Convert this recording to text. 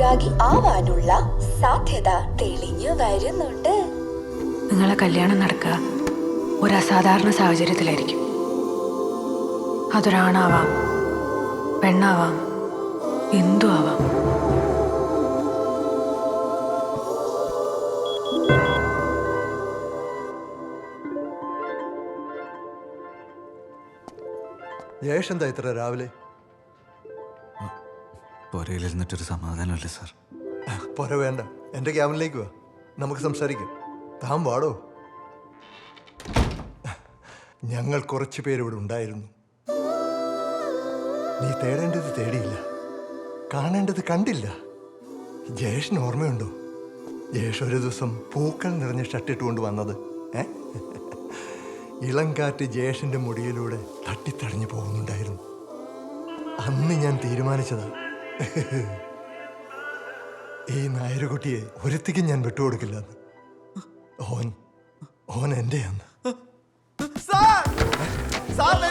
അനുരാഗി ആവാനുള്ള സാധ്യത തെളിഞ്ഞു വരുന്നുണ്ട്. നിങ്ങളെ കല്യാണം നടക്കുക ഒരു അസാധാരണ സാഹചര്യത്തിലായിരിക്കും. അതൊരാണാവാം, പെണ്ണാവാം, എന്തു ആവാം. ജയേഷ് എന്താ ഇത്ര രാവിലെ? പുരയിലിരുന്നിട്ടൊരു സമാധാനമല്ലേ സാർ? പോര വേണ്ട, എൻ്റെ ക്യാബിനിലേക്ക് വാ, നമുക്ക് സംസാരിക്കാം. താൻ വാടോ. ഞങ്ങൾ കുറച്ച് പേരിവിടെ ഉണ്ടായിരുന്നു. നീ തേടേണ്ടത് തേടിയില്ല, കാണേണ്ടത് കണ്ടില്ല. ജയേഷിന് ഓർമ്മയുണ്ടോ? ജയേഷ് ഒരു ദിവസം പൂക്കൾ നിറഞ്ഞ ഷർട്ടിട്ടുകൊണ്ട് വന്നത്. ഇളം കാറ്റ് ജയേഷിൻ്റെ മുടിയിലൂടെ തട്ടിത്തടഞ്ഞു പോകുന്നുണ്ടായിരുന്നു. അന്ന് ഞാൻ തീരുമാനിച്ചതാ, ഈ നായരുകുട്ടിയെ ഒരുത്തിക്കും ഞാൻ വിട്ടുകൊടുക്കില്ലെന്ന്. ഓൻ ഓൻ എൻ്റെയാന്ന്.